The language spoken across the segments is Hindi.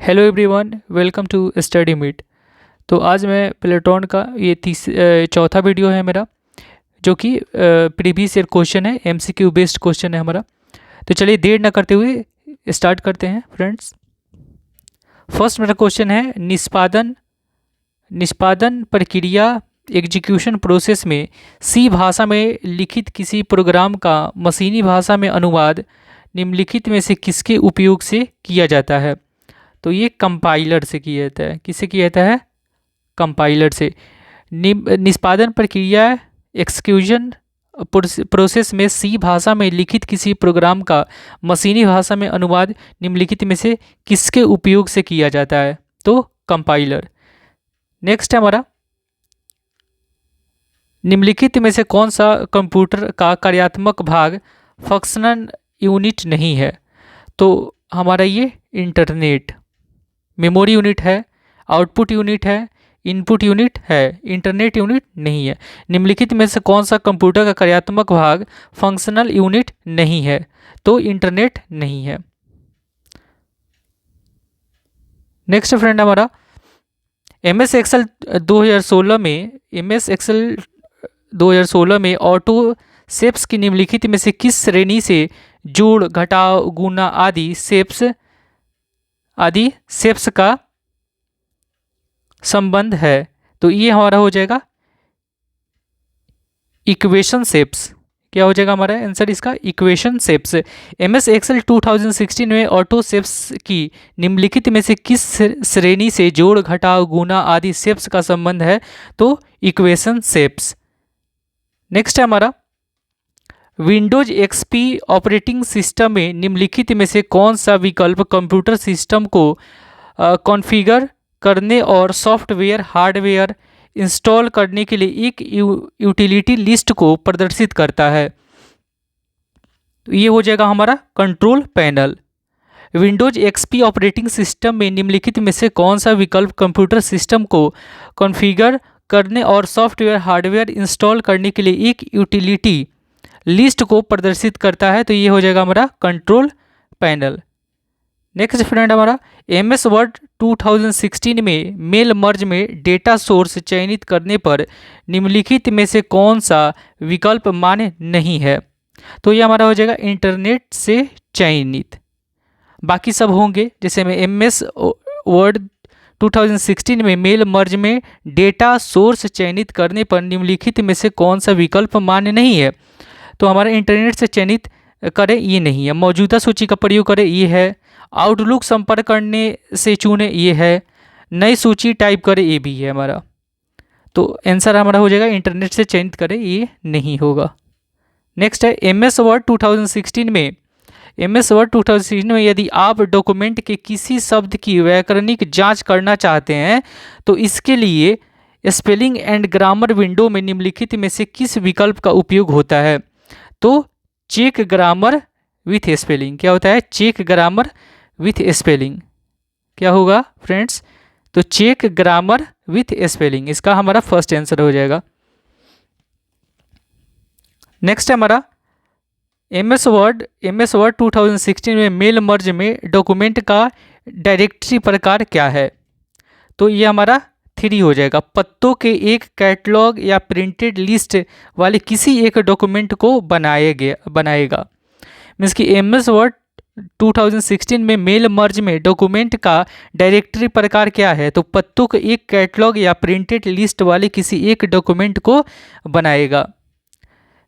Hello everyone, welcome to study meet. तो आज मैं प्लेटोन का ये चौथा वीडियो है मेरा, जो कि प्रीवियस ईयर क्वेश्चन है, एमसीक्यू बेस्ड क्वेश्चन है हमारा। तो चलिए देर ना करते हुए स्टार्ट करते हैं फ्रेंड्स। फर्स्ट मेरा क्वेश्चन है, निष्पादन निष्पादन प्रक्रिया एग्जीक्यूशन प्रोसेस में सी भाषा में लिखित किसी प्रोग्राम का मशीनी भाषा में अनुवाद निम्नलिखित में से किसके उपयोग से किया जाता है? तो ये कंपाइलर से किया जाता है। किससे किया जाता है? कंपाइलर से। निष्पादन प्रक्रिया एक्सक्यूशन प्रोसेस में सी भाषा में लिखित किसी प्रोग्राम का मशीनी भाषा में अनुवाद निम्नलिखित में से किसके उपयोग से किया जाता है? तो कंपाइलर। नेक्स्ट है हमारा, निम्नलिखित में से कौन सा कंप्यूटर का कार्यात्मक भाग फंक्शनल यूनिट नहीं है? तो हमारा ये इंटरनेट। मेमोरी यूनिट है, आउटपुट यूनिट है, इनपुट यूनिट है, इंटरनेट यूनिट नहीं है। निम्नलिखित में से कौन सा कंप्यूटर का कार्यात्मक भाग फंक्शनल यूनिट नहीं है? तो इंटरनेट नहीं है। नेक्स्ट फ्रेंड हमारा, एमएस एक्सेल 2016 में ऑटो शेप्स की निम्नलिखित में से किस श्रेणी से जोड़, घटाव, गुना आदि शेप्स का संबंध है? तो ये हमारा हो जाएगा इक्वेशन शेप्स। क्या हो जाएगा हमारा आंसर इसका? Equation shapes. एमएस एक्सेल 2016 में ऑटो शेप्स की निम्नलिखित में से किस श्रेणी से जोड़, घटाव, गुना आदि शेप्स का संबंध है? तो इक्वेशन शेप्स। नेक्स्ट है हमारा, विंडोज एक्सपी ऑपरेटिंग सिस्टम में निम्नलिखित में से कौन सा विकल्प कंप्यूटर सिस्टम को कॉन्फ़िगर करने और सॉफ्टवेयर हार्डवेयर इंस्टॉल करने के लिए एक यूटिलिटी लिस्ट को प्रदर्शित करता है? तो ये हो जाएगा हमारा control panel. Windows XP operating system में निम्नलिखित में से कौन सा विकल्प कंप्यूटर सिस्टम को कॉन्फ़िगर करने और सॉफ्टवेयर हार्डवेयर इंस्टॉल करने के लिए एक यूटिलिटी लिस्ट को प्रदर्शित करता है? तो ये हो जाएगा हमारा कंट्रोल पैनल। नेक्स्ट फ्रेंड हमारा, एमएस वर्ड 2016 में मेल मर्ज में डेटा सोर्स चयनित करने पर निम्नलिखित में से कौन सा विकल्प मान्य नहीं है? तो ये हमारा हो जाएगा इंटरनेट से चयनित। बाकी सब होंगे, जैसे में एमएस वर्ड 2016 में मेल मर्ज में डेटा सोर्स चयनित करने पर निम्नलिखित में से कौन सा विकल्प मान्य नहीं है? तो हमारा इंटरनेट से चयनित करें, ये नहीं है। मौजूदा सूची का प्रयोग करें, ये है। आउटलुक संपर्क करने से चुने, ये है। नई सूची टाइप करें, ये भी है हमारा। तो आंसर हमारा हो जाएगा इंटरनेट से चयनित करें, ये नहीं होगा। नेक्स्ट है, एमएस वर्ड 2016 में यदि आप डॉक्यूमेंट के किसी शब्द की व्याकरणिक जांच करना चाहते हैं तो इसके लिए स्पेलिंग एंड ग्रामर विंडो में निम्नलिखित में से किस विकल्प का उपयोग होता है? तो चेक ग्रामर विथ स्पेलिंग। क्या होता है? Check grammar with spelling. क्या होगा फ्रेंड्स? तो चेक ग्रामर विथ स्पेलिंग, इसका हमारा फर्स्ट आंसर हो जाएगा। नेक्स्ट है हमारा, एमएस वर्ड 2016 में मेल मर्ज में डॉक्यूमेंट का डायरेक्टरी प्रकार क्या है? तो ये हमारा 3 हो जाएगा। पत्तों के एक कैटलॉग या प्रिंटेड लिस्ट वाले किसी एक डॉक्यूमेंट को बनाएगा। मीन्स कि एमएस वर्ड 2016 में मेल मर्ज में डॉक्यूमेंट का डायरेक्टरी प्रकार क्या है? तो पत्तों के एक कैटलॉग या प्रिंटेड लिस्ट वाले किसी एक डॉक्यूमेंट को बनाएगा।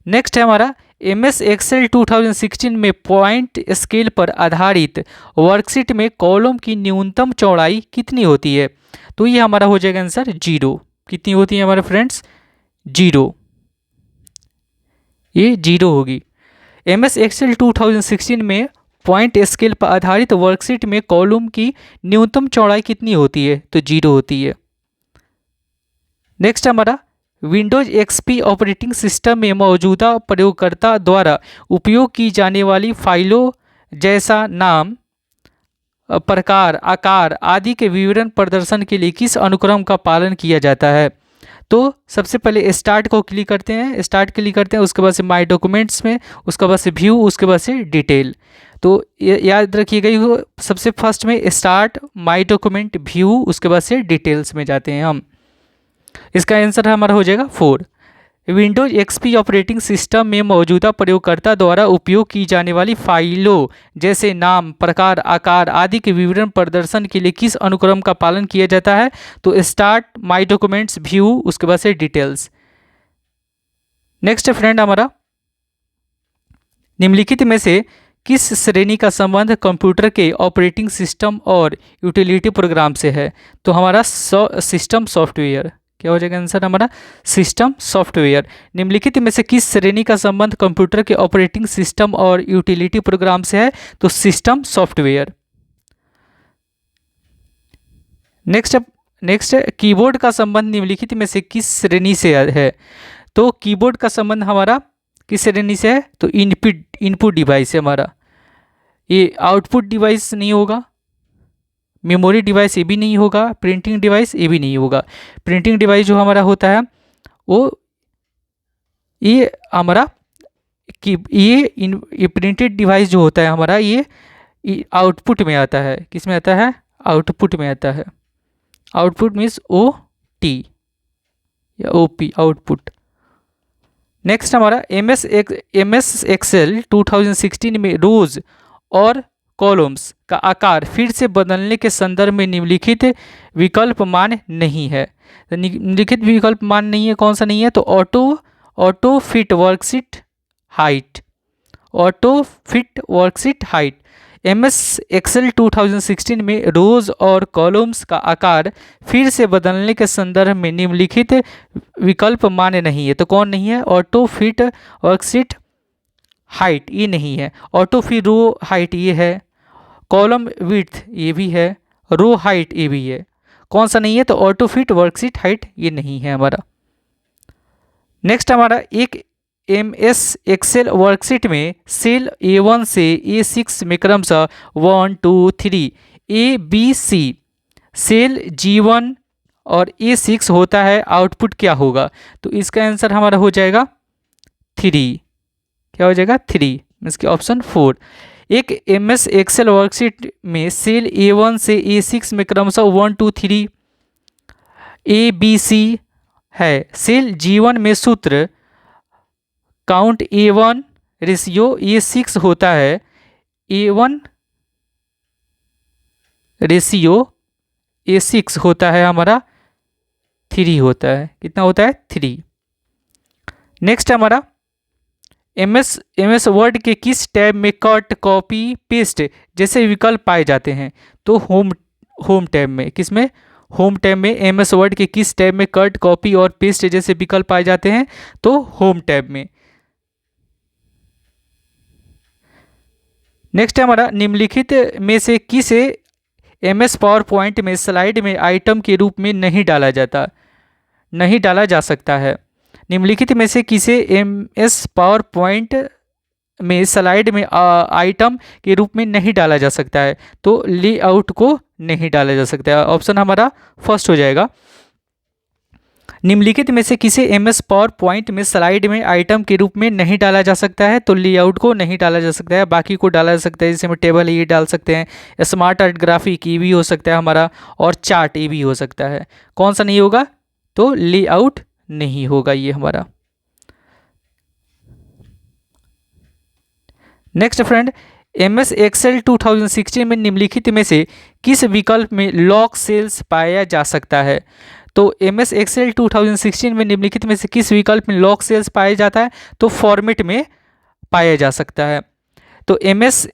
नेक्स्ट है हमारा, एमएस एक्सेल 2016 में पॉइंट स्केल पर आधारित वर्कशीट में कॉलम की न्यूनतम चौड़ाई कितनी होती है? तो ये हमारा हो जाएगा आंसर 0। कितनी होती है हमारे फ्रेंड्स? 0। ये 0 होगी। एमएस एक्सेल 2016 में पॉइंट स्केल पर आधारित वर्कशीट में कॉलम की न्यूनतम चौड़ाई कितनी होती है? तो 0 होती है। नेक्स्ट हमारा, विंडोज एक्सपी ऑपरेटिंग सिस्टम में मौजूदा प्रयोगकर्ता द्वारा उपयोग की जाने वाली फाइलों जैसा नाम, प्रकार, आकार आदि के विवरण प्रदर्शन के लिए किस अनुक्रम का पालन किया जाता है? तो सबसे पहले स्टार्ट को क्लिक करते हैं, उसके बाद से माय डॉक्यूमेंट्स में, उसके बाद से व्यू, उसके बाद से डिटेल। तो याद रखिएगा, ये सबसे फर्स्ट में स्टार्ट, माय डॉक्यूमेंट, व्यू, उसके बाद से डिटेल्स में जाते हैं हम। इसका आंसर हमारा हो जाएगा 4। विंडोज एक्सपी ऑपरेटिंग सिस्टम में मौजूदा प्रयोगकर्ता द्वारा उपयोग की जाने वाली फाइलों जैसे नाम, प्रकार, आकार आदि के विवरण प्रदर्शन के लिए किस अनुक्रम का पालन किया जाता है? तो स्टार्ट, माय डॉक्यूमेंट्स, व्यू, उसके बाद से डिटेल्स। नेक्स्ट फ्रेंड हमारा, निम्नलिखित में से किस श्रेणी का संबंध कंप्यूटर के ऑपरेटिंग सिस्टम और यूटिलिटी प्रोग्राम से है? तो हमारा सिस्टम सॉफ्टवेयर। क्या हो जाएगा आंसर हमारा? System software. निम्नलिखित में से किस श्रेणी का संबंध कंप्यूटर के ऑपरेटिंग सिस्टम और यूटिलिटी प्रोग्राम से है? तो सिस्टम सॉफ्टवेयर। नेक्स्ट कीबोर्ड का संबंध निम्नलिखित में से किस श्रेणी से है? तो कीबोर्ड का संबंध हमारा किस श्रेणी से है? तो इनपुट डिवाइस है हमारा। ये आउटपुट डिवाइस नहीं होगा, मेमोरी डिवाइस ये भी नहीं होगा, प्रिंटिंग डिवाइस ये भी नहीं होगा। प्रिंटिंग डिवाइस जो हमारा होता है वो ये हमारा ये प्रिंटेड डिवाइस जो होता है हमारा ये आउटपुट में आता है। किस में आता है? आउटपुट में आता है। आउटपुट मीन्स OT या OP, आउटपुट। नेक्स्ट हमारा MS एक्सेल 2016 में रोज और कॉलम्स का आकार फिर से बदलने के संदर्भ में निम्नलिखित विकल्प मान्य नहीं है। तो निम्नलिखित विकल्प मान्य नहीं है, कौन सा नहीं है? तो auto fit worksheet height, auto fit worksheet height. MS Excel 2016 में रोज और कॉलम्स का आकार फिर से बदलने के संदर्भ में निम्नलिखित विकल्प मान्य नहीं है। तो कौन नहीं है? ऑटो फिट वर्कशीट हाइट ये नहीं है, ऑटो फिट रो हाइट ये है, कॉलम विड्थ ये भी है, रो हाइट ये भी है। कौन सा नहीं है? तो ऑटो फिट वर्कशीट हाइट ये नहीं है हमारा। नेक्स्ट हमारा, एक MS एक्सेल वर्कशीट में सेल A1 से A6 में क्रमशः 1, 2, 3 ABC सेल G1 और A6 होता है, आउटपुट क्या होगा? तो इसका आंसर हमारा हो जाएगा 3। क्या हो जाएगा? 3 इसके ऑप्शन 4। एक MS एक्सेल वर्कशीट में सेल A1 से A6 में क्रमशः 1, 2, 3 ABC है। सेल G1 में सूत्र काउंट A1 रेशियो A6 होता है, A1 रेशियो A6 होता है हमारा 3 होता है। कितना होता है? 3। नेक्स्ट हमारा, MS वर्ड के किस टैब में कट, कॉपी, पेस्ट जैसे विकल्प पाए जाते हैं? तो होम टैब में। किस में? होम टैब में। MS वर्ड के किस टैब में कट, कॉपी और पेस्ट जैसे विकल्प पाए जाते हैं? तो होम टैब में। नेक्स्ट हमारा, निम्नलिखित में से किसे MS पावर पॉइंट में स्लाइड में आइटम के रूप में नहीं डाला जा सकता है? निम्नलिखित में से किसे MS पावर पॉइंट में स्लाइड में आइटम के रूप में नहीं डाला जा सकता है? तो लेआउट को नहीं डाला जा सकता है। ऑप्शन हमारा फर्स्ट हो जाएगा। निम्नलिखित में से किसे MS पावर पॉइंट में स्लाइड में आइटम के रूप में नहीं डाला जा सकता है? तो लेआउट को नहीं डाला जा सकता है, बाकी को डाला जा सकता है। जैसे हम टेबल ये डाल सकते हैं, स्मार्ट आर्ट ग्राफिक ये भी हो सकता है हमारा, और चार्ट ये भी हो सकता है। कौन सा नहीं होगा? तो लेआउट नहीं होगा ये हमारा। नेक्स्ट फ्रेंड, MS एक्सेल 2016 में निम्नलिखित में से किस विकल्प में लॉक सेल्स पाया जा सकता है? तो MS एक्सेल 2016 में निम्नलिखित में से किस विकल्प में लॉक सेल्स पाया जाता है? तो फॉर्मेट में पाया जा सकता है। तो MS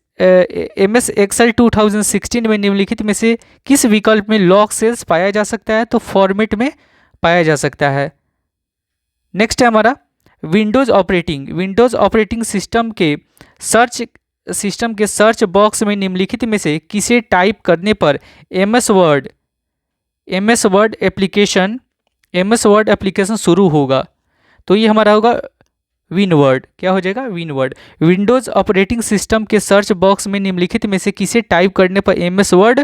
एक्सेल 2016 में निम्नलिखित में से किस विकल्प में लॉक सेल्स पाया जा सकता है? तो फॉर्मेट में पाया जा सकता है। नेक्स्ट है हमारा, विंडोज ऑपरेटिंग सिस्टम के सर्च बॉक्स में निम्नलिखित में से किसे टाइप करने पर MS वर्ड एप्लीकेशन शुरू होगा? तो ये हमारा होगा विनवर्ड। क्या हो जाएगा? विनवर्ड। विंडोज ऑपरेटिंग सिस्टम के सर्च बॉक्स में निम्नलिखित में से किसे टाइप करने पर MS वर्ड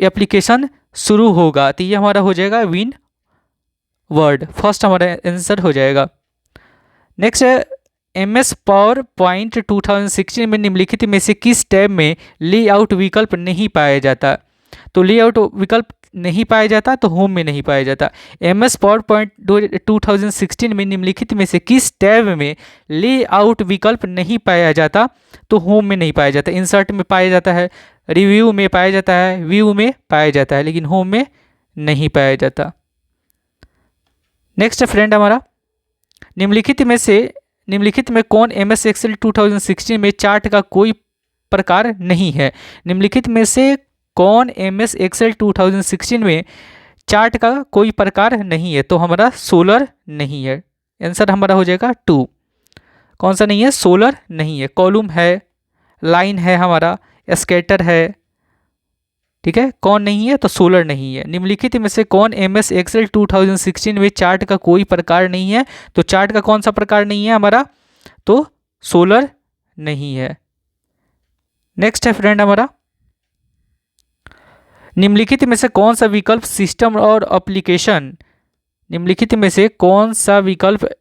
एप्लीकेशन शुरू होगा? तो ये हमारा हो जाएगा विनवर्ड। फर्स्ट हमारा आंसर हो जाएगा। नेक्स्ट है, MS पावर पॉइंट 2016 में निम्नलिखित में से किस टैब में लेआउट विकल्प नहीं पाया जाता? तो लेआउट विकल्प नहीं पाया जाता तो होम में नहीं पाया जाता। MS पावर पॉइंट 2016 में निम्नलिखित में से किस टैब में लेआउट विकल्प नहीं पाया जाता? तो होम में नहीं पाया जाता। इंसर्ट में पाया जाता है, रिव्यू में पाया जाता है, व्यू में पाया जाता है, लेकिन होम में नहीं पाया जाता। नेक्स्ट फ्रेंड हमारा, निम्नलिखित में कौन MS Excel 2016 में चार्ट का कोई प्रकार नहीं है? निम्नलिखित में से कौन MS Excel 2016 में चार्ट का कोई प्रकार नहीं है? तो हमारा सोलर नहीं है। आंसर हमारा हो जाएगा 2। कौन सा नहीं है? सोलर नहीं है। कॉलम है, लाइन है, हमारा स्कैटर है, ठीक है। कौन नहीं है? तो सोलर नहीं है। निम्नलिखित में से कौन MS Excel 2016 में चार्ट का कोई प्रकार नहीं है? तो चार्ट का कौन सा प्रकार नहीं है हमारा? तो सोलर नहीं है। नेक्स्ट है फ्रेंड हमारा, निम्नलिखित में से कौन सा विकल्प सिस्टम और एप्लीकेशन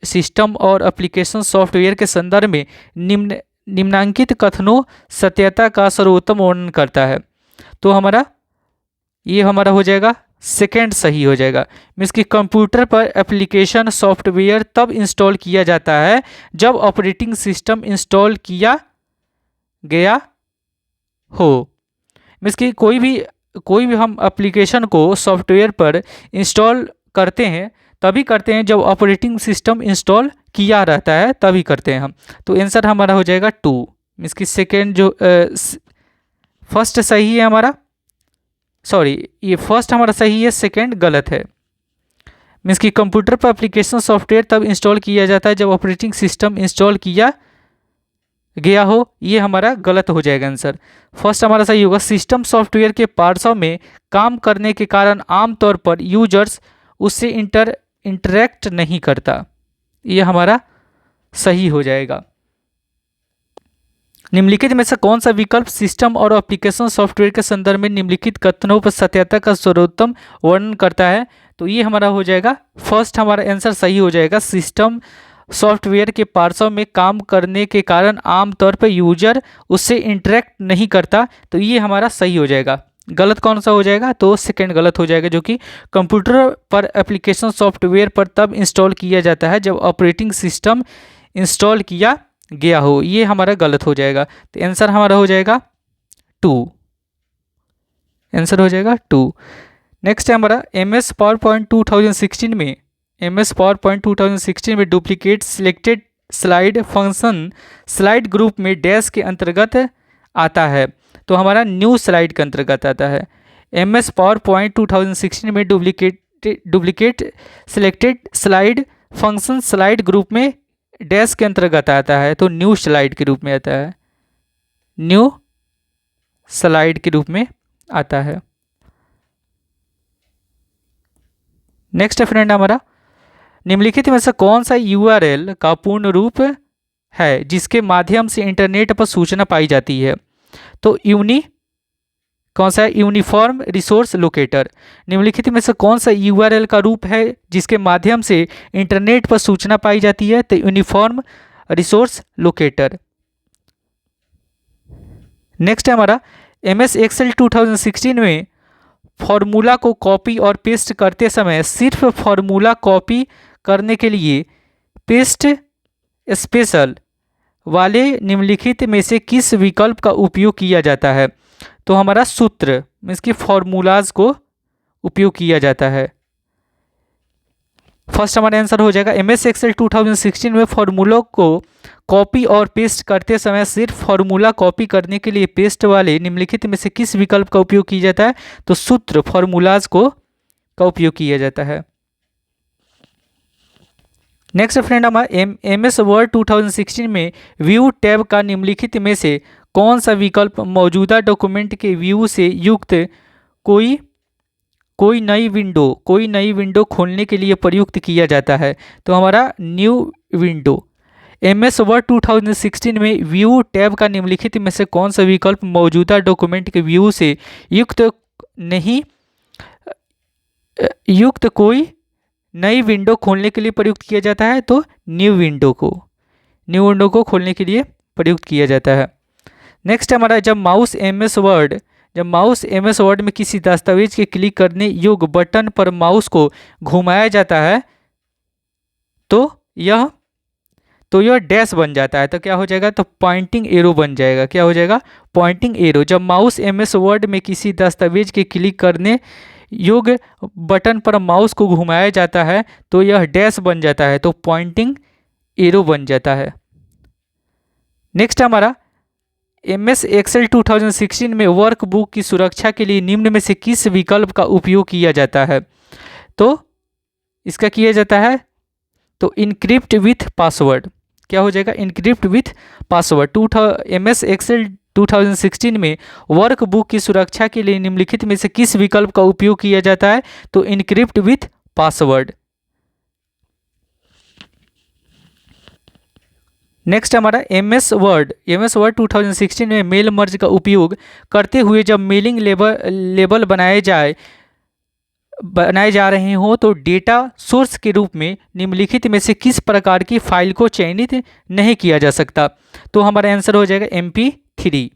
सिस्टम और एप्लीकेशन सॉफ्टवेयर के संदर्भ में निम्नांकित कथनों सत्यता का सर्वोत्तम वर्णन करता है? तो ये हमारा हो जाएगा सेकंड सही हो जाएगा। मीन्स कि कंप्यूटर पर एप्लीकेशन सॉफ्टवेयर तब इंस्टॉल किया जाता है जब ऑपरेटिंग सिस्टम इंस्टॉल किया गया हो। मीन्स कि कोई भी हम एप्लीकेशन को सॉफ्टवेयर पर इंस्टॉल करते हैं तभी करते हैं जब ऑपरेटिंग सिस्टम इंस्टॉल किया रहता है, तभी करते हैं हम। तो आंसर हमारा हो जाएगा 2। मीन्स कि सेकेंड जो फर्स्ट सही है हमारा, सॉरी ये फर्स्ट हमारा सही है, सेकेंड गलत है। मीन्स कि कंप्यूटर पर एप्लीकेशन सॉफ्टवेयर तब इंस्टॉल किया जाता है जब ऑपरेटिंग सिस्टम इंस्टॉल किया गया हो, ये हमारा गलत हो जाएगा आंसर। फर्स्ट हमारा सही होगा। सिस्टम सॉफ्टवेयर के पार्ट्सों में काम करने के कारण आमतौर पर यूजर्स उससे इंटरेक्ट नहीं करता, ये हमारा सही हो जाएगा। निम्नलिखित में से कौन सा विकल्प सिस्टम और एप्लीकेशन सॉफ्टवेयर के संदर्भ में निम्नलिखित कथनों पर सत्यता का सर्वोत्तम वर्णन करता है? तो ये हमारा हो जाएगा फर्स्ट, हमारा आंसर सही हो जाएगा। सिस्टम सॉफ्टवेयर के पार्ट्सों में काम करने के कारण आमतौर पर यूजर उससे इंटरेक्ट नहीं करता, तो ये हमारा सही हो जाएगा। गलत कौन सा हो जाएगा? तो सेकंड गलत हो जाएगा, जो कि कंप्यूटर पर एप्लीकेशन सॉफ्टवेयर पर तब इंस्टॉल किया जाता है जब ऑपरेटिंग सिस्टम इंस्टॉल किया गया हो, ये हमारा गलत हो जाएगा। तो आंसर हमारा हो जाएगा 2। आंसर हो जाएगा 2। नेक्स्ट है हमारा, MS पावरपॉइंट 2016 में duplicate selected slide function slide group में डैश के अंतर्गत आता है? तो हमारा न्यू स्लाइड के अंतर्गत आता है। MS पावरपॉइंट 2016 में duplicate selected slide function slide group में डैश के अंतर्गत आता है, तो न्यू स्लाइड के रूप में आता है। न्यू स्लाइड के रूप में आता है। नेक्स्ट है फ्रेंड हमारा, निम्नलिखित में से कौन सा URL का पूर्ण रूप है जिसके माध्यम से इंटरनेट पर सूचना पाई जाती है? तो कौन सा यूनिफॉर्म रिसोर्स लोकेटर। निम्नलिखित में से कौन सा URL का रूप है जिसके माध्यम से इंटरनेट पर सूचना पाई जाती है? तो यूनिफॉर्म रिसोर्स लोकेटर। नेक्स्ट है हमारा, MS Excel 2016 में फॉर्मूला को कॉपी और पेस्ट करते समय सिर्फ फॉर्मूला कॉपी करने के लिए पेस्ट स्पेशल वाले निम्नलिखित में से किस विकल्प का उपयोग किया जाता है? तो हमारा सूत्र मीन्स कि फॉर्मूलाज को उपयोग किया जाता है। फर्स्ट हमारा आंसर हो जाएगा MS Excel 2016 में फॉर्मूलों को कॉपी और पेस्ट करते समय सिर्फ फॉर्मूला कॉपी करने के लिए पेस्ट वाले निम्नलिखित में से किस विकल्प का उपयोग किया जाता है? तो सूत्र फॉर्मूलाज का उपयोग किया जाता है। नेक्स्ट फ्रेंड हमारा, MS वर्ड 2016 में व्यू टैब का निम्नलिखित में से कौन सा विकल्प मौजूदा डॉक्यूमेंट के व्यू से युक्त कोई नई विंडो खोलने के लिए प्रयुक्त किया जाता है? तो हमारा न्यू विंडो। MS वर्ड 2016 में व्यू टैब का निम्नलिखित में से कौन सा विकल्प मौजूदा डॉक्यूमेंट के व्यू से युक्त कोई नई विंडो खोलने के लिए प्रयुक्त किया जाता है? तो न्यू विंडो को। न्यू विंडो को खोलने के लिए प्रयुक्त किया जाता है। नेक्स्ट हमारा जब माउस एम एस वर्ड में किसी दस्तावेज के क्लिक करने योग्य बटन पर माउस को घुमाया जाता है तो यह डैश बन जाता है। तो क्या हो जाएगा, तो पॉइंटिंग एरो बन जाएगा। क्या हो जाएगा, पॉइंटिंग एरो। जब माउस एम एस वर्ड में किसी दस्तावेज के क्लिक करने योग्य बटन पर माउस को घुमाया जाता है तो यह डैश बन जाता है, तो पॉइंटिंग एरो बन जाता है। नेक्स्ट हमारा एम एस एक्सेल 2016 में वर्कबुक की सुरक्षा के लिए निम्न में से किस विकल्प का उपयोग किया जाता है। तो इसका किया जाता है तो इनक्रिप्ट विथ पासवर्ड। क्या हो जाएगा, encrypt with password. M S Excel 2016 में वर्कबुक की सुरक्षा के लिए निम्नलिखित में से किस विकल्प का उपयोग किया जाता है, तो इनक्रिप्ट विथ पासवर्ड। नेक्स्ट हमारा एम एस वर्ड 2016 में मेल मर्ज का उपयोग करते हुए जब मेलिंग लेबल बनाए जा रहे हों तो डेटा सोर्स के रूप में निम्नलिखित में से किस प्रकार की फाइल को चयनित नहीं किया जा सकता। तो हमारा आंसर हो जाएगा MP3।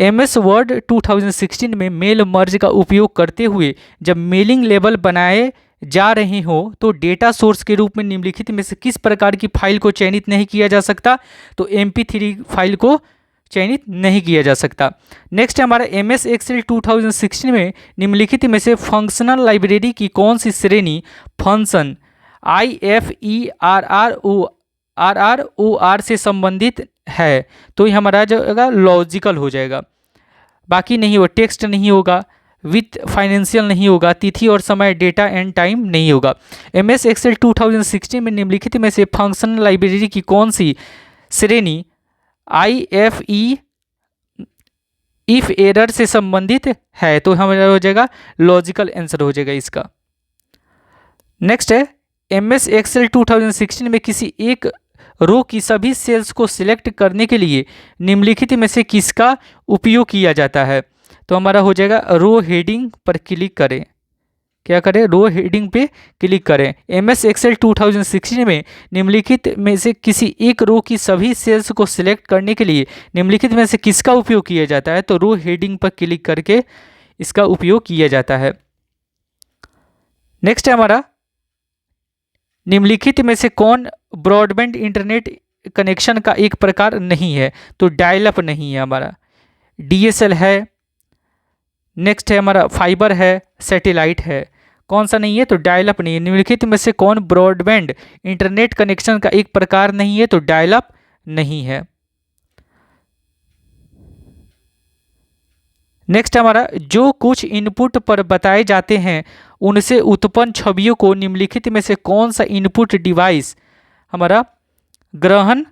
एम एस वर्ड 2016 में मेल मर्ज का उपयोग करते हुए जब मेलिंग लेबल बनाए जा रहे हो तो डेटा सोर्स के रूप में निम्नलिखित में से किस प्रकार की फाइल को चयनित नहीं किया जा सकता, तो MP3 फाइल को चयनित नहीं किया जा सकता। नेक्स्ट हमारा एम एस एक्सेल 2016 में निम्नलिखित में से फंक्शनल लाइब्रेरी की कौन सी श्रेणी फंक्शन IFERROR से संबंधित है। तो ये हमारा जो लॉजिकल हो जाएगा, बाकी नहीं होगा, टेक्स्ट नहीं होगा, विथ फाइनेंशियल नहीं होगा, तिथि और समय डेटा एंड टाइम नहीं होगा। एम एस एक्सेल 2016 में निम्नलिखित में से फंक्शनल लाइब्रेरी की कौन सी श्रेणी IFE इफ एरर से संबंधित है। तो हमारा हो जाएगा लॉजिकल आंसर हो जाएगा इसका। नेक्स्ट है एम एस एक्सेल 2016 में किसी एक रो की सभी सेल्स को सिलेक्ट करने के लिए निम्नलिखित में से किसका उपयोग किया जाता है। तो हमारा हो जाएगा रो हेडिंग पर क्लिक करें। क्या करें, रो हेडिंग पे क्लिक करें। एम एस एक्सेल 2016 में निम्नलिखित में से किसी एक रो की सभी सेल्स को सिलेक्ट करने के लिए निम्नलिखित में से किसका उपयोग किया जाता है। तो रो हेडिंग पर क्लिक करके इसका उपयोग किया जाता है। नेक्स्ट है हमारा निम्नलिखित में से कौन ब्रॉडबैंड इंटरनेट कनेक्शन का एक प्रकार नहीं है। तो डायल अप नहीं है हमारा, DSL है, नेक्स्ट है हमारा फाइबर है, सैटेलाइट है। कौन सा नहीं है, तो डायल अप नहीं है। निम्नलिखित में से कौन ब्रॉडबैंड इंटरनेट कनेक्शन का एक प्रकार नहीं है। तो डायल अप नहीं है। नेक्स्ट हमारा जो कुछ इनपुट पर बताए जाते हैं उनसे उत्पन्न छवियों को निम्नलिखित में से कौन सा इनपुट डिवाइस हमारा ग्रहण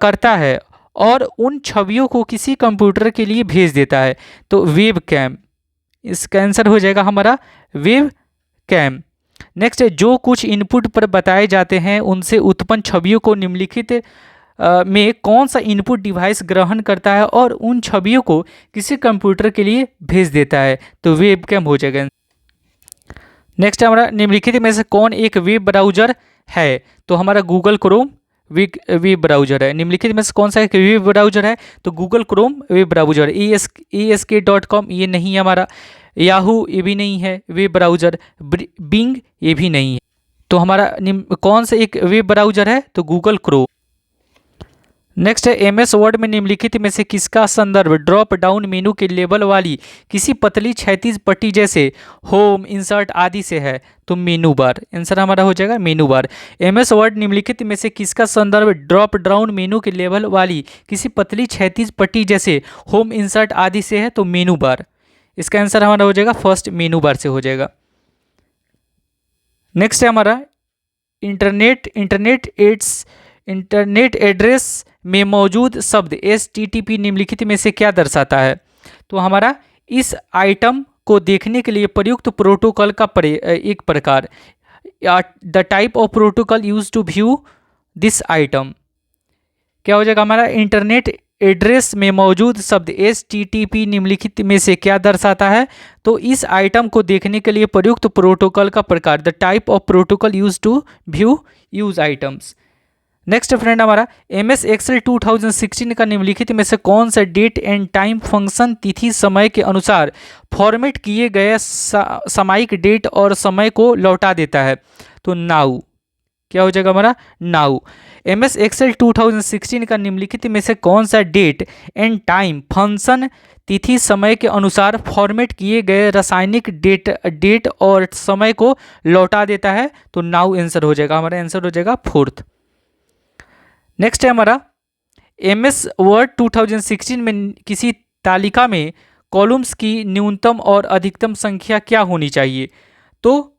करता है और उन छवियों को किसी कंप्यूटर के लिए भेज देता है। तो वेब कैम, इसका आंसर हो जाएगा हमारा वेब कैम। नेक्स्ट है जो कुछ इनपुट पर बताए जाते हैं उनसे उत्पन्न छवियों को निम्नलिखित में कौन सा इनपुट डिवाइस ग्रहण करता है और उन छवियों को किसी कंप्यूटर के लिए भेज देता है। तो वेब कैम हो जाएगा। नेक्स्ट हमारा निम्नलिखित में से कौन एक वेब ब्राउजर है। तो हमारा गूगल क्रोम वेब ब्राउजर है। निम्नलिखित में से कौन सा एक वेब ब्राउजर है। तो Google Chrome web browser. ASK.com ये नहीं है हमारा, याहू ये भी नहीं है वेब ब्राउजर, बिंग ये भी नहीं है। तो हमारा कौन सा एक वेब ब्राउजर है, तो गूगल क्रोम। नेक्स्ट है MS वर्ड में निम्नलिखित में से किसका संदर्भ ड्रॉप डाउन मेनू के लेबल वाली किसी पतली क्षैतिज पट्टी जैसे होम, इंसर्ट आदि से है। तो मेनू बार, आंसर हमारा हो जाएगा मेनू बार। MS वर्ड निम्नलिखित में से किसका संदर्भ ड्रॉप डाउन मेनू के लेबल वाली किसी पतली क्षैतिज पट्टी जैसे होम, इंसर्ट आदि से है। तो मेनू बार, इसका आंसर हमारा हो जाएगा फर्स्ट मेनू बार से हो जाएगा। नेक्स्ट है हमारा इंटरनेट एड्रेस में मौजूद शब्द HTTP निम्नलिखित में से क्या दर्शाता है। तो हमारा इस आइटम को देखने के लिए प्रयुक्त प्रोटोकॉल का एक प्रकार, the type of protocol used to view this item. क्या हो जाएगा हमारा इंटरनेट एड्रेस में मौजूद शब्द HTTP निम्नलिखित में से क्या दर्शाता है। तो इस आइटम को देखने के लिए प्रयुक्त प्रोटोकॉल का प्रकार, the type of protocol used to view used items. Next friend हमारा MS एक्सेल 2016 का निम्नलिखित में से कौन सा डेट एंड टाइम फंक्शन तिथि समय के अनुसार फॉर्मेट किए गए सामयिक डेट और समय को लौटा देता है? तो नाउ, क्या हो जाएगा हमारा? नाउ। MS एक्सेल 2016 का निम्नलिखित में से कौन सा डेट एंड टाइम फंक्शन तिथि समय के अनुसार फॉर्मेट किए गए रासायनिक डेट और समय को लौटा देता है? तो नाउ आंसर हो जाएगा, हमारा आंसर हो जाएगा फोर्थ। नेक्स्ट है हमारा MS वर्ड 2016 में किसी तालिका में कॉलम्स की न्यूनतम और अधिकतम संख्या क्या होनी चाहिए? तो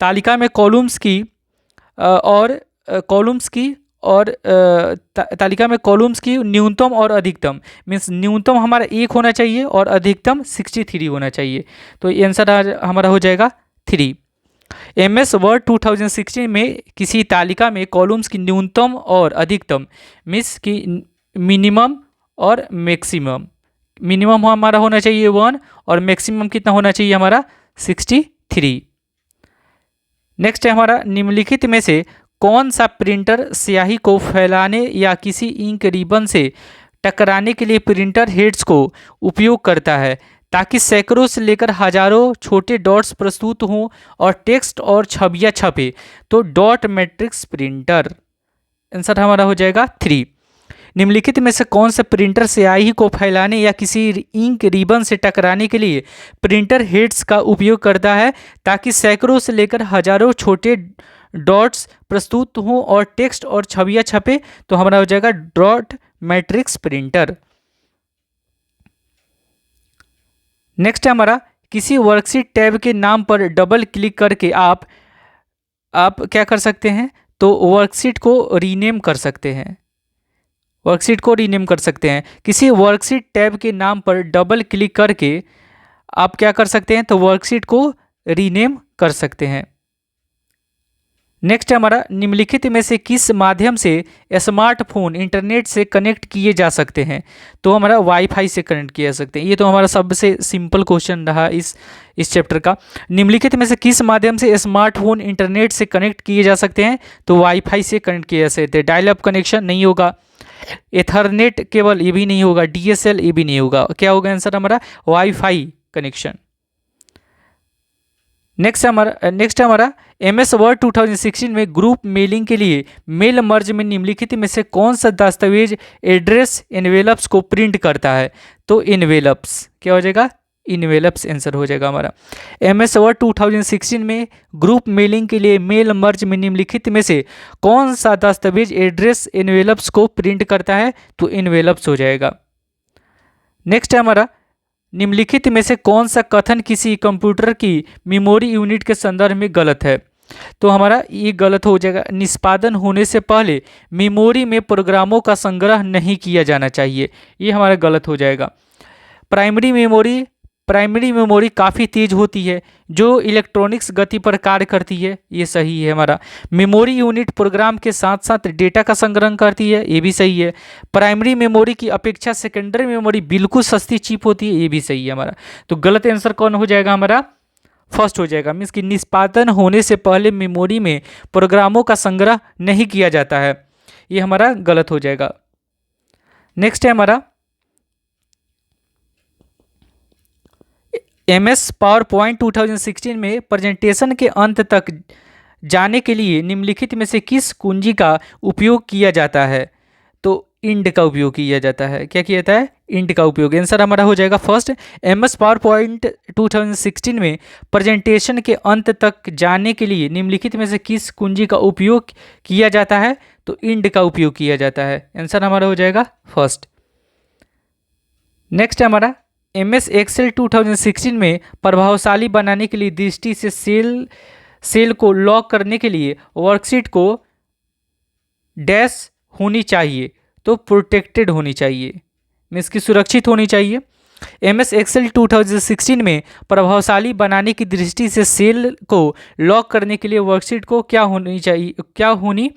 तालिका में कॉलम्स की तालिका में कॉलम्स की न्यूनतम और अधिकतम मीन्स न्यूनतम हमारा 1 होना चाहिए और अधिकतम 63 होना चाहिए। तो ये आंसर हमारा हो जाएगा 3। MS वर्ड 2016 में किसी तालिका में कॉलम्स की न्यूनतम और अधिकतम मीन्स की मिनिमम और मैक्सिमम, मिनिमम हमारा होना चाहिए 1 और मैक्सिमम कितना होना चाहिए हमारा 63। नेक्स्ट है हमारा निम्नलिखित में से कौन सा प्रिंटर स्याही को फैलाने या किसी इंक रिबन से टकराने के लिए प्रिंटर हेड्स को उपयोग करता है ताकि सैकड़ों से लेकर हजारों छोटे डॉट्स प्रस्तुत हों और टेक्स्ट और छवियां छपे? तो डॉट मैट्रिक्स प्रिंटर, आंसर हमारा हो जाएगा 3। निम्नलिखित में से कौन सा प्रिंटर स्याही को फैलाने या किसी इंक रिबन से टकराने के लिए प्रिंटर हेड्स का उपयोग करता है ताकि सैकड़ों से लेकर हजारों छोटे डॉट्स प्रस्तुत हों और टेक्स्ट और छवियां छपे? तो हमारा हो जाएगा डॉट मैट्रिक्स प्रिंटर। नेक्स्ट है हमारा किसी वर्कशीट टैब के नाम पर डबल क्लिक करके आप क्या कर सकते हैं? तो वर्कशीट को रीनेम कर सकते हैं, वर्कशीट को रीनेम कर सकते हैं। किसी वर्कशीट टैब के नाम पर डबल क्लिक करके आप क्या कर सकते हैं? तो वर्कशीट को रीनेम कर सकते हैं। नेक्स्ट हमारा निम्नलिखित में से किस माध्यम से स्मार्टफोन इंटरनेट से कनेक्ट किए जा सकते हैं? तो हमारा वाईफाई से कनेक्ट किए जा सकते हैं। ये तो हमारा सबसे सिंपल क्वेश्चन रहा इस चैप्टर का। निम्नलिखित में से किस माध्यम से स्मार्टफोन इंटरनेट से कनेक्ट किए जा सकते हैं? तो वाईफाई से कनेक्ट किए जा सकते हैं। डायल अप कनेक्शन नहीं होगा, एथरनेट केबल ये भी नहीं होगा, DSL ये भी नहीं होगा। क्या होगा आंसर हमारा? Wifi connection. नेक्स्ट हमारा MS वर्ड 2016 में ग्रुप मेलिंग के लिए मेल मर्ज में निम्नलिखित में से कौन सा दस्तावेज एड्रेस एनवेलप्स को प्रिंट करता है? तो एनवेलप्स, क्या हो जाएगा? इनवेलप्स आंसर हो जाएगा हमारा। MS वर्ड 2016 में ग्रुप मेलिंग के लिए मेल मर्ज में निम्नलिखित में से कौन सा दस्तावेज एड्रेस एनवेलप्स को प्रिंट करता है? तो एनवेलप्स हो जाएगा। नेक्स्ट है हमारा निम्नलिखित में से कौन सा कथन किसी कंप्यूटर की मेमोरी यूनिट के संदर्भ में गलत है? तो हमारा ये गलत हो जाएगा। निष्पादन होने से पहले मेमोरी में प्रोग्रामों का संग्रह नहीं किया जाना चाहिए, ये हमारा गलत हो जाएगा। प्राइमरी मेमोरी काफ़ी तेज होती है जो इलेक्ट्रॉनिक्स गति पर कार्य करती है, ये सही है हमारा। मेमोरी यूनिट प्रोग्राम के साथ साथ डेटा का संग्रह करती है, ये भी सही है। प्राइमरी मेमोरी की अपेक्षा सेकेंडरी मेमोरी बिल्कुल सस्ती चीप होती है, ये भी सही है हमारा। तो गलत आंसर कौन हो जाएगा हमारा? फर्स्ट हो जाएगा, मीन्स कि निष्पादन होने से पहले मेमोरी में प्रोग्रामों का संग्रह नहीं किया जाता है, ये हमारा गलत हो जाएगा। नेक्स्ट है हमारा MS पावर पॉइंट 2016 में प्रेजेंटेशन के अंत तक जाने के लिए निम्नलिखित में से किस कुंजी का उपयोग किया जाता है? तो इंड का उपयोग किया जाता है। क्या किया जाता है? इंड का उपयोग। आंसर हमारा हो जाएगा फर्स्ट। MS पावर पॉइंट 2016 में प्रेजेंटेशन के अंत तक जाने के लिए निम्नलिखित में से किस कुंजी का उपयोग किया जाता है? तो इंड का उपयोग किया जाता है। आंसर हमारा हो जाएगा फर्स्ट। नेक्स्ट हमारा MS एक्सेल 2016 में प्रभावशाली बनाने के लिए दृष्टि से सेल को लॉक करने के लिए वर्कशीट को डैश होनी चाहिए, तो प्रोटेक्टेड होनी चाहिए, मीन्स की सुरक्षित होनी चाहिए। MS एक्सेल 2016 में प्रभावशाली बनाने की दृष्टि से सेल को लॉक करने के लिए वर्कशीट को क्या होनी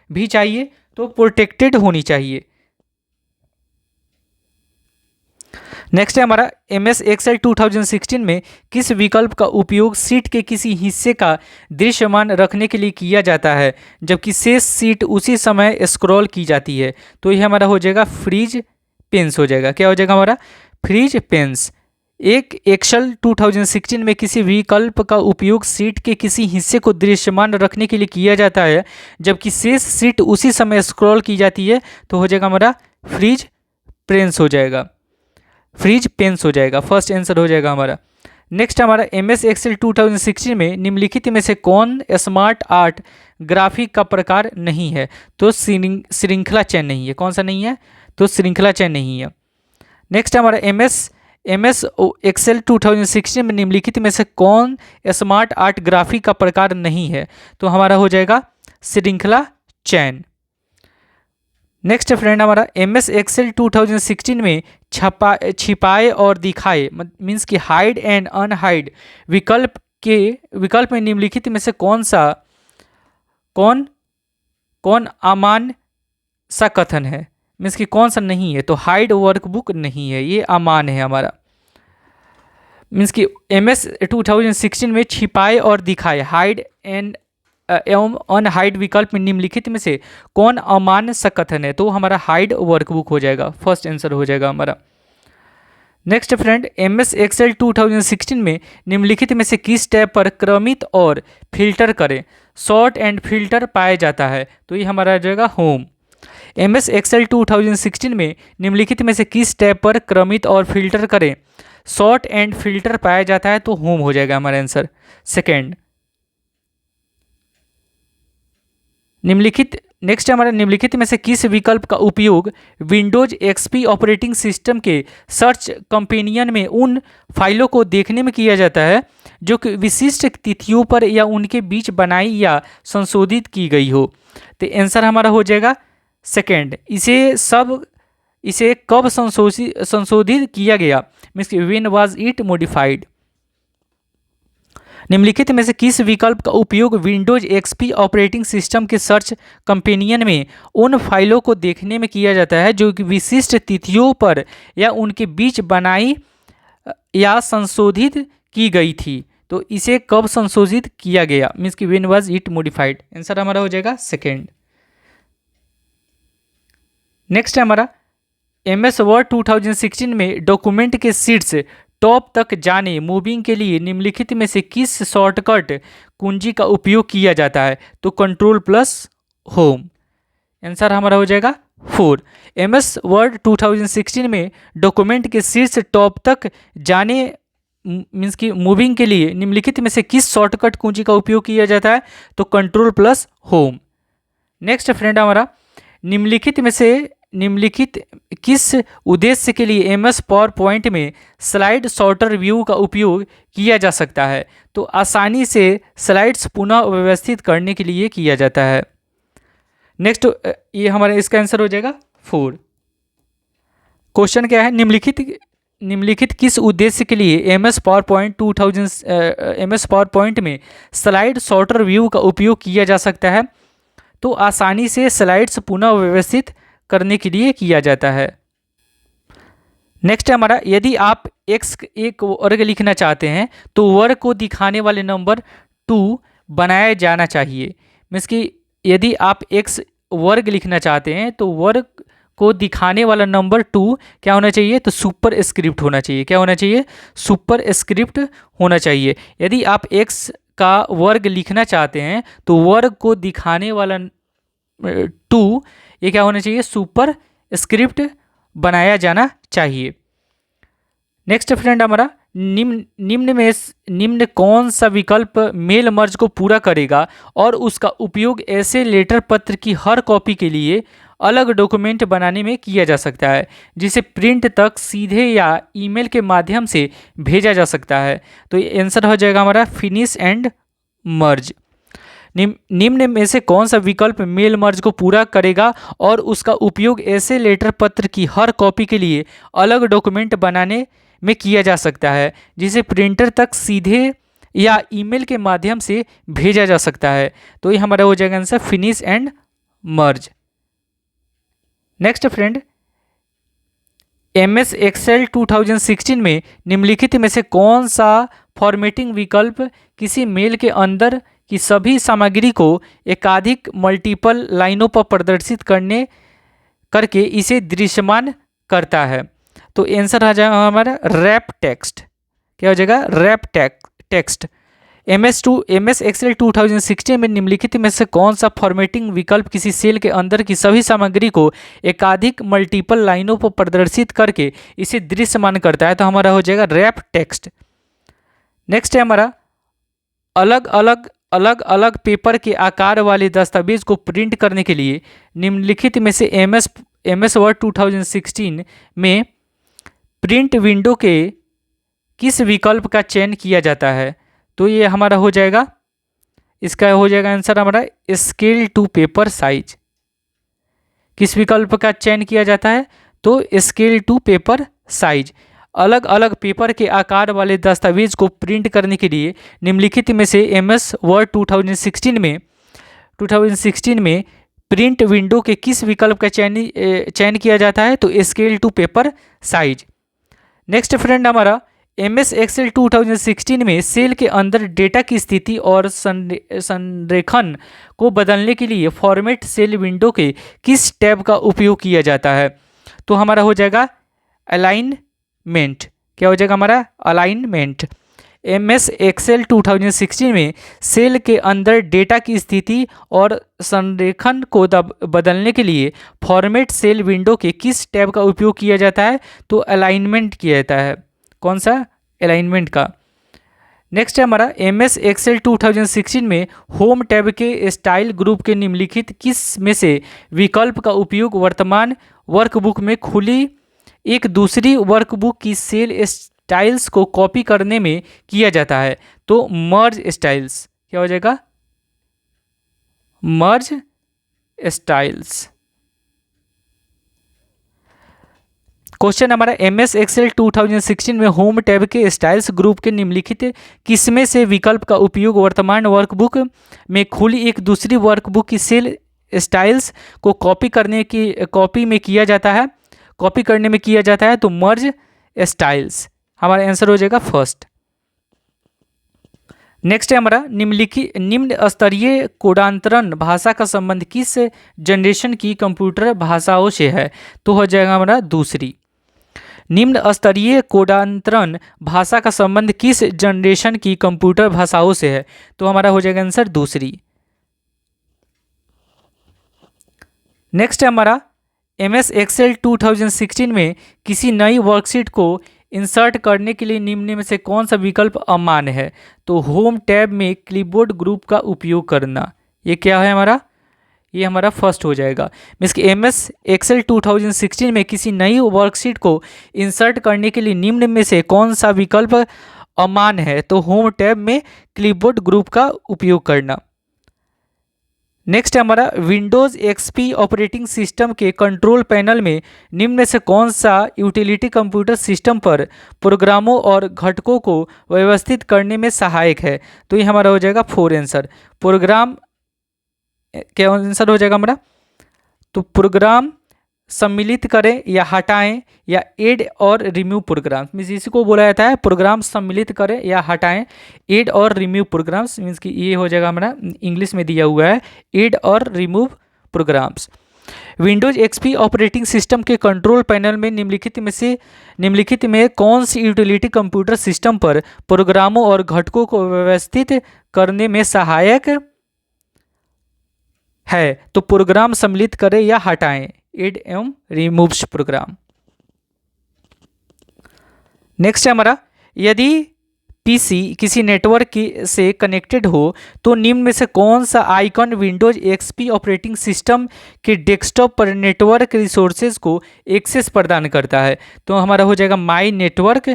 भी चाहिए? तो प्रोटेक्टेड होनी चाहिए। नेक्स्ट है हमारा MS Excel 2016 में किस विकल्प का उपयोग सीट के किसी हिस्से का दृश्यमान रखने के लिए किया जाता है जबकि शेष सीट उसी समय स्क्रॉल की जाती है। तो यह हमारा हो जाएगा फ्रीज पेंस हो जाएगा। क्या हो जाएगा हमारा फ्रीज पेंस। एक एक्सेल 2016 में किसी विकल्प का उपयोग सीट के किसी हिस्से को दृश्यमान रखने के लिए किया जाता है जबकि शेष सीट उसी समय स्क्रॉल की जाती है। तो हो जाएगा हमारा फ्रीज पेंस हो जाएगा, फ्रीज पेंस हो जाएगा। फर्स्ट आंसर हो जाएगा हमारा। नेक्स्ट हमारा MS Excel 2016 में निम्नलिखित में से कौन स्मार्ट आर्ट ग्राफिक का प्रकार नहीं है। तो श्रृंखला चयन नहीं है। कौन सा नहीं है? तो श्रृंखला चयन नहीं है। नेक्स्ट हमारा MS Excel 2016 में निम्नलिखित में से कौन स्मार्ट आर्ट ग्राफिक का प्रकार नहीं है। तो हमारा हो जाएगा श्रृंखला चयन। नेक्स्ट फ्रेंड हमारा MS Excel 2016 में छिपाए और दिखाए मीन्स कि हाइड एंड अनहाइड विकल्प में निम्नलिखित में से कौन अमान्य सा कथन है, मीन्स कि कौन सा नहीं है। तो हाइड वर्कबुक नहीं है, ये अमान्य है हमारा। मीन्स कि MS 2016 में छिपाए और दिखाए हाइड एंड एवं अनहाइड विकल्प में निम्नलिखित में से कौन अमान्य सा कथन है। तो हमारा हाइड वर्कबुक हो जाएगा। फर्स्ट आंसर हो जाएगा हमारा। नेक्स्ट फ्रेंड MS Excel 2016 में निम्नलिखित में से किस टैब पर क्रमित और फिल्टर करें सॉर्ट एंड फिल्टर पाया जाता है। तो ये हमारा हो जाएगा होम। MS Excel 2016 में निम्नलिखित में से किस टैब पर क्रमित और फिल्टर करें सॉर्ट एंड फिल्टर पाया जाता है। तो होम हो जाएगा हमारा आंसर सेकेंड। नेक्स्ट हमारा निम्नलिखित में से किस विकल्प का उपयोग विंडोज XP ऑपरेटिंग सिस्टम के सर्च कंपेनियन में उन फाइलों को देखने में किया जाता है जो कि विशिष्ट तिथियों पर या उनके बीच बनाई या संशोधित की गई हो। तो आंसर हमारा हो जाएगा सेकेंड। इसे कब संशोधित किया गया, means when was it modified. निम्नलिखित में से किस विकल्प का उपयोग विंडोज XP ऑपरेटिंग सिस्टम के सर्च कंपेनियन में उन फाइलों को देखने में किया जाता है जो कि विशिष्ट तिथियों पर या उनके बीच बनाई या संशोधित की गई थी। तो इसे कब संशोधित किया गया, मीन्स कि when was it modified. Answer हमारा हो जाएगा सेकेंड। नेक्स्ट है हमारा MS Word 2016 में डॉक्यूमेंट के शीट्स टॉप तक जाने मूविंग के लिए निम्नलिखित में से किस शॉर्टकट कुंजी का उपयोग किया जाता है। तो Ctrl+Home। आंसर हमारा हो जाएगा 4। MS Word 2016 में डॉक्यूमेंट के शीर्ष टॉप तक जाने मीन्स कि मूविंग के लिए निम्नलिखित में से किस शॉर्टकट कुंजी का उपयोग किया जाता है। तो Ctrl+Home। नेक्स्ट फ्रेंड हमारा निम्नलिखित किस उद्देश्य के लिए MS PowerPoint में स्लाइड सॉर्टर व्यू का उपयोग किया जा सकता है। तो आसानी से स्लाइड्स पुनः व्यवस्थित करने के लिए किया जाता है। नेक्स्ट ये हमारा इसका आंसर हो जाएगा 4। क्वेश्चन क्या है, निम्नलिखित किस उद्देश्य के लिए MS PowerPoint में स्लाइड सॉर्टर व्यू का उपयोग किया जा सकता है। तो आसानी से स्लाइड्स पुनः व्यवस्थित करने के लिए किया जाता है। नेक्स्ट है हमारा यदि आप एक वर्ग लिखना चाहते हैं तो वर्ग को दिखाने वाले नंबर 2 बनाया जाना चाहिए। मीन्स कि यदि आप x वर्ग लिखना चाहते हैं तो वर्ग को दिखाने वाला नंबर 2 क्या होना चाहिए। तो सुपर स्क्रिप्ट होना चाहिए। क्या होना चाहिए? सुपर स्क्रिप्ट होना चाहिए। यदि आप x का वर्ग लिखना चाहते हैं तो वर्ग को दिखाने वाला 2 ये क्या होना चाहिए? सुपर स्क्रिप्ट बनाया जाना चाहिए। नेक्स्ट फ्रेंड हमारा निम्न कौन सा विकल्प मेल मर्ज को पूरा करेगा और उसका उपयोग ऐसे लेटर पत्र की हर कॉपी के लिए अलग डॉक्यूमेंट बनाने में किया जा सकता है जिसे प्रिंट तक सीधे या ईमेल के माध्यम से भेजा जा सकता है। तो आंसर हो जाएगा हमारा फिनिश एंड मर्ज। निम्न में से कौन सा विकल्प मेल मर्ज को पूरा करेगा और उसका उपयोग ऐसे लेटर पत्र की हर कॉपी के लिए अलग डॉक्यूमेंट बनाने में किया जा सकता है जिसे प्रिंटर तक सीधे या ईमेल के माध्यम से भेजा जा सकता है। तो ये हमारा हो जाएगा answer finish and merge. Next friend MS Excel 2016 में निम्नलिखित में से कौन सा फॉर्मेटिंग विकल्प किसी मेल के अंदर की सभी सामग्री को एकाधिक मल्टीपल लाइनों पर प्रदर्शित करके इसे दृश्यमान करता है? तो आंसर आ जाएगा हमारा रैप टेक्स्ट। क्या हो जाएगा? Wrap text. MS एक्सेल 2016 में निम्नलिखित में से कौन सा फॉर्मेटिंग विकल्प किसी सेल के अंदर की सभी सामग्री को एकाधिक मल्टीपल लाइनों पर प्रदर्शित करके इसे दृश्यमान करता है? तो हमारा हो जाएगा रैप टेक्स्ट। नेक्स्ट है हमारा अलग अलग पेपर के आकार वाले दस्तावेज को प्रिंट करने के लिए निम्नलिखित में से MS वर्ड 2016 में प्रिंट विंडो के किस विकल्प का चयन किया जाता है? तो ये हमारा हो जाएगा, इसका हो जाएगा आंसर हमारा स्केल टू पेपर साइज। किस विकल्प का चयन किया जाता है? तो स्केल टू पेपर साइज। अलग अलग पेपर के आकार वाले दस्तावेज को प्रिंट करने के लिए निम्नलिखित में से MS वर्ड 2016 में प्रिंट विंडो के किस विकल्प का चयन किया जाता है? तो scale to paper size. Next friend हमारा MS एक्सेल 2016 में सेल के अंदर डेटा की स्थिति और संरेखण को बदलने के लिए फॉर्मेट सेल विंडो के किस टैब का उपयोग किया जाता है? तो हमारा हो जाएगा अलाइनमेंट। क्या हो जाएगा हमारा? अलाइनमेंट। MS एक्सेल 2016 में सेल के अंदर डेटा की स्थिति और संरेखण को बदलने के लिए फॉर्मेट सेल विंडो के किस टैब का उपयोग किया जाता है? तो अलाइनमेंट किया जाता है। कौन सा? अलाइनमेंट का। नेक्स्ट है हमारा MS एक्सेल 2016 में होम टैब के स्टाइल ग्रुप के निम्नलिखित किस में से विकल्प का उपयोग वर्तमान वर्कबुक में खुली एक दूसरी वर्कबुक की सेल स्टाइल्स को कॉपी करने में किया जाता है? तो मर्ज स्टाइल्स। क्या हो जाएगा? मर्ज स्टाइल्स। क्वेश्चन हमारा MS एक्सेल 2016 में होम टैब के स्टाइल्स ग्रुप के निम्नलिखित किसमें से विकल्प का उपयोग वर्तमान वर्कबुक में खुली एक दूसरी वर्कबुक की सेल स्टाइल्स को कॉपी करने में किया जाता है? तो मर्ज स्टाइल्स। हमारा आंसर हो जाएगा फर्स्ट। नेक्स्ट है हमारा निम्न स्तरीय कोडांतरण भाषा का संबंध किस जनरेशन की कंप्यूटर भाषाओं से है? तो हो जाएगा हमारा दूसरी। निम्न स्तरीय कोडांतरण भाषा का संबंध किस जनरेशन की कंप्यूटर भाषाओं से है? तो हमारा हो जाएगा आंसर दूसरी। नेक्स्ट है हमारा MS एक्सेल 2016 में किसी नई वर्कशीट को इंसर्ट करने के लिए निम्न में से कौन सा विकल्प अमान्य है? तो होम टैब में क्लिपबोर्ड ग्रुप का उपयोग करना। ये क्या है हमारा? ये हमारा फर्स्ट हो जाएगा। मीन्स कि MS एक्सेल 2016 में किसी नई वर्कशीट को इंसर्ट करने के लिए निम्न में से कौन सा विकल्प अमान्य है? तो होम टैब में क्लिपबोर्ड ग्रुप का उपयोग करना। नेक्स्ट है हमारा विंडोज़ XP ऑपरेटिंग सिस्टम के कंट्रोल पैनल में निम्न में से कौन सा यूटिलिटी कंप्यूटर सिस्टम पर प्रोग्रामों और घटकों को व्यवस्थित करने में सहायक है? तो ये हमारा हो जाएगा 4 आंसर। प्रोग्राम क्या आंसर हो जाएगा हमारा? तो प्रोग्राम सम्मिलित करें या हटाएं या ऐड और रिमूव प्रोग्राम, मीन्स इसी को बोला जाता है प्रोग्राम सम्मिलित करें या हटाएं, ऐड और रिमूव प्रोग्राम्स। मीन्स कि ये हो जाएगा हमारा, इंग्लिश में दिया हुआ है ऐड और remove programs. Windows XP operating system के कंट्रोल पैनल में निम्नलिखित में कौन सी यूटिलिटी कंप्यूटर सिस्टम पर प्रोग्रामों और घटकों को व्यवस्थित करने में सहायक है? तो प्रोग्राम सम्मिलित करें या हटाएं, ऐड एवं रिमूव्स प्रोग्राम। नेक्स्ट है हमारा यदि PC किसी नेटवर्क से कनेक्टेड हो तो निम्न में से कौन सा icon Windows XP operating system के डेस्कटॉप पर नेटवर्क रिसोर्सेज को एक्सेस प्रदान करता है? तो हमारा हो जाएगा माई नेटवर्क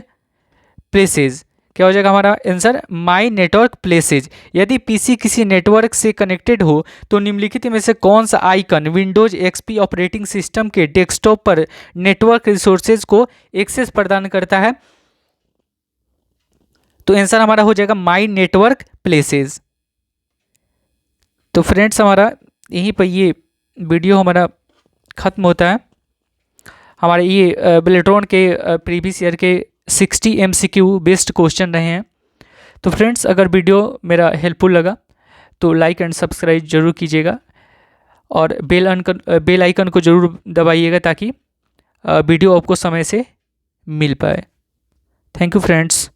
प्लेसेज। क्या हो जाएगा हमारा आंसर? My network places. यदि PC किसी नेटवर्क से कनेक्टेड हो तो निम्नलिखित में से कौन सा icon Windows XP operating system के डेस्कटॉप पर नेटवर्क रिसोर्सेज को एक्सेस प्रदान करता है? तो आंसर हमारा हो जाएगा माई नेटवर्क प्लेसेज। तो फ्रेंड्स हमारा यहीं पर ये वीडियो हमारा ख़त्म होता है। हमारे ये बेलेट्रॉन के प्रीवियस ईयर के 60 MCQ बेस्ड क्वेश्चन रहे हैं। तो फ्रेंड्स, अगर वीडियो मेरा हेल्पफुल लगा तो लाइक एंड सब्सक्राइब जरूर कीजिएगा और बेल आइकन को ज़रूर दबाइएगा ताकि वीडियो आपको समय से मिल पाए। Thank you friends.